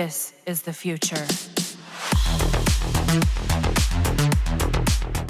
This is the future.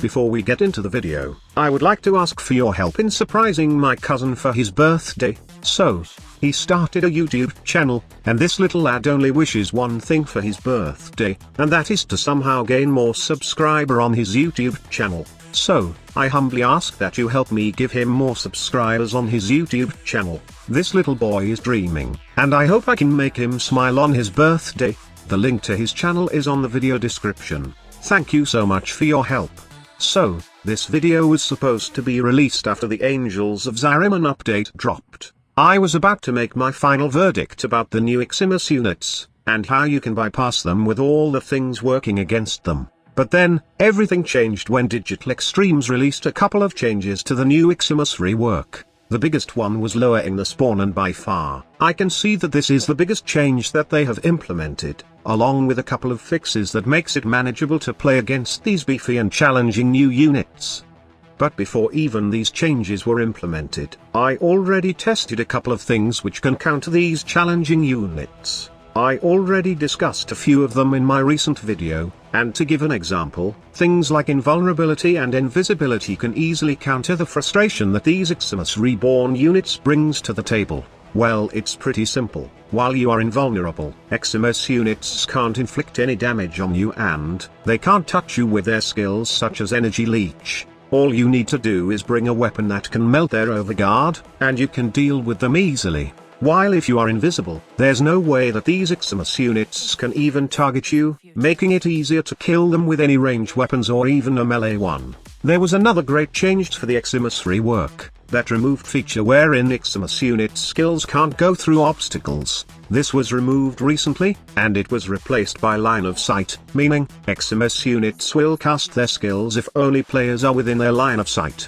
Before we get into the video, I would like to ask for your help in surprising my cousin for his birthday. So, he started a YouTube channel, and this little lad only wishes one thing for his birthday, and that is to somehow gain more subscriber on his YouTube channel. So, I humbly ask that you help me give him more subscribers on his YouTube channel. This little boy is dreaming, and I hope I can make him smile on his birthday. The link to his channel is on the video description. Thank you so much for your help. So, this video was supposed to be released after the Angels of Zariman update dropped. I was about to make my final verdict about the new Eximus units, and how you can bypass them with all the things working against them. But then, everything changed when Digital Extremes released a couple of changes to the new Eximus rework. The biggest one was lowering the spawn, and by far, I can see that this is the biggest change that they have implemented, along with a couple of fixes that makes it manageable to play against these beefy and challenging new units. But before even these changes were implemented, I already tested a couple of things which can counter these challenging units. I already discussed a few of them in my recent video, and to give an example, things like invulnerability and invisibility can easily counter the frustration that these Eximus Reborn units brings to the table. Well, it's pretty simple. While you are invulnerable, Eximus units can't inflict any damage on you, and they can't touch you with their skills such as Energy Leech. All you need to do is bring a weapon that can melt their overguard, and you can deal with them easily. While if you are invisible, there's no way that these Eximus units can even target you, making it easier to kill them with any range weapons or even a melee one. There was another great change for the Eximus rework, that removed feature wherein Eximus units' skills can't go through obstacles. This was removed recently, and it was replaced by line of sight, meaning, Eximus units will cast their skills if only players are within their line of sight.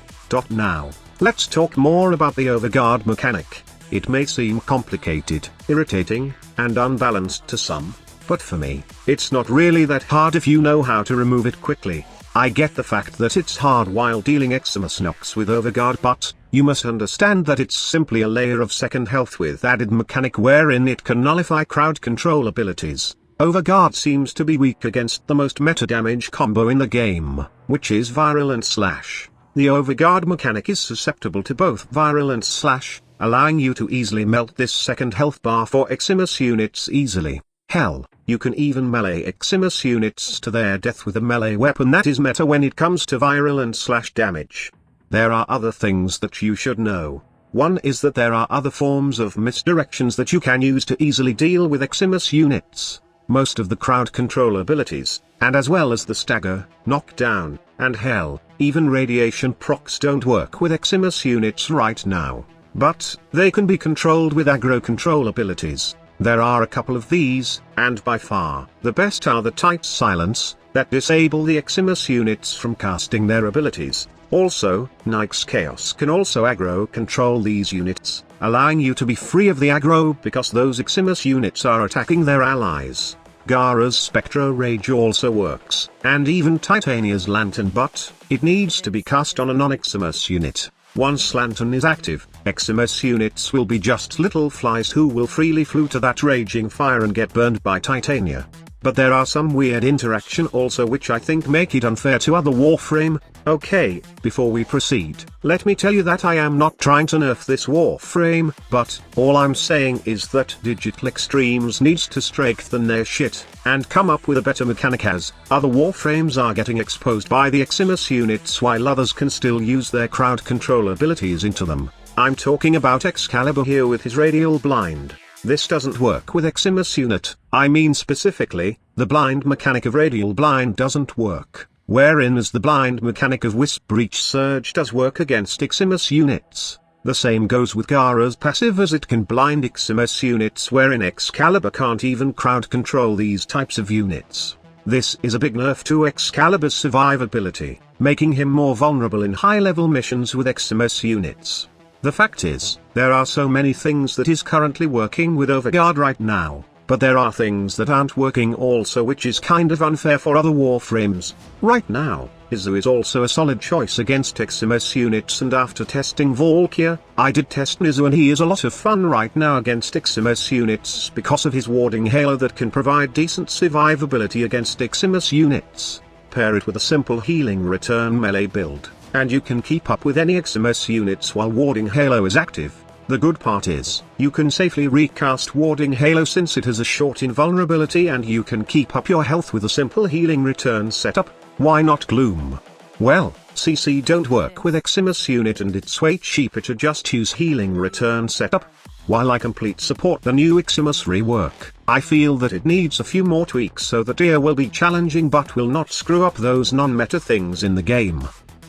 Now, let's talk more about the overguard mechanic. It may seem complicated, irritating, and unbalanced to some, but for me, it's not really that hard if you know how to remove it quickly. I get the fact that it's hard while dealing Eximus knocks with overguard, but you must understand that it's simply a layer of second health with added mechanic wherein it can nullify crowd control abilities. Overguard seems to be weak against the most meta damage combo in the game, which is Viral and Slash. The overguard mechanic is susceptible to both Viral and Slash, allowing you to easily melt this second health bar for Eximus units easily. Hell, you can even melee Eximus units to their death with a melee weapon that is meta when it comes to Viral and Slash damage. There are other things that you should know. One is that there are other forms of misdirections that you can use to easily deal with Eximus units. Most of the crowd control abilities, and as well as the stagger, knockdown, and hell, even radiation procs don't work with Eximus units right now. But, they can be controlled with aggro control abilities. There are a couple of these, and by far, the best are the tight silence, that disable the Eximus units from casting their abilities. Also, Nyx Chaos can also aggro control these units, allowing you to be free of the aggro because those Eximus units are attacking their allies. Gara's Spectro Rage also works, and even Titania's Lantern, but it needs to be cast on a non-Eximus unit. Once Lantern is active, Eximus units will be just little flies who will freely flew to that raging fire and get burned by Titania. But there are some weird interaction also which I think make it unfair to other Warframe. Okay, before we proceed, let me tell you that I am not trying to nerf this Warframe, but all I'm saying is that Digital Extremes needs to strengthen their shit, and come up with a better mechanic, as other Warframes are getting exposed by the Eximus units while others can still use their crowd control abilities into them. I'm talking about Excalibur here with his Radial Blind. This doesn't work with Eximus unit. I mean specifically, the blind mechanic of Radial Blind doesn't work, wherein as the blind mechanic of Wisp Breach Surge does work against Eximus units. The same goes with Gara's passive, as it can blind Eximus units wherein Excalibur can't even crowd control these types of units. This is a big nerf to Excalibur's survivability, making him more vulnerable in high-level missions with Eximus units. The fact is, there are so many things that is currently working with overguard right now, but there are things that aren't working also, which is kind of unfair for other Warframes. Right now, Izu is also a solid choice against Eximus units, and after testing Valkyr, I did test Izu and he is a lot of fun right now against Eximus units because of his warding halo that can provide decent survivability against Eximus units. Pair it with a simple healing return melee build, and you can keep up with any Eximus units while warding halo is active. The good part is, you can safely recast warding halo since it has a short invulnerability and you can keep up your health with a simple healing return setup. Why not Gloom? Well, CC don't work with Eximus unit and it's way cheaper to just use healing return setup. While I complete support the new Eximus rework, I feel that it needs a few more tweaks so that it will be challenging but will not screw up those non-meta things in the game.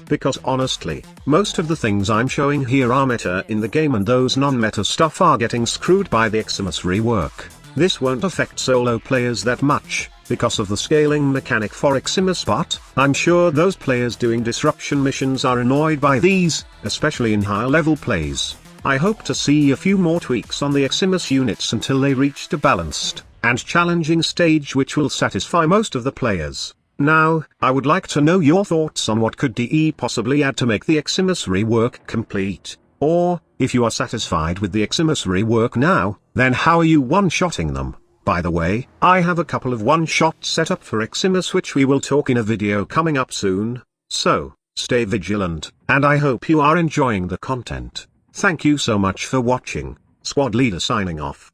Because honestly, most of the things I'm showing here are meta in the game and those non-meta stuff are getting screwed by the Eximus rework. This won't affect solo players that much, because of the scaling mechanic for Eximus, but I'm sure those players doing disruption missions are annoyed by these, especially in higher level plays. I hope to see a few more tweaks on the Eximus units until they reach a balanced and challenging stage which will satisfy most of the players. Now, I would like to know your thoughts on what could DE possibly add to make the Eximus rework complete, or, if you are satisfied with the Eximus rework now, then how are you one-shotting them? By the way, I have a couple of one-shots set up for Eximus which we will talk in a video coming up soon, so, stay vigilant, and I hope you are enjoying the content. Thank you so much for watching. Squad Leader signing off.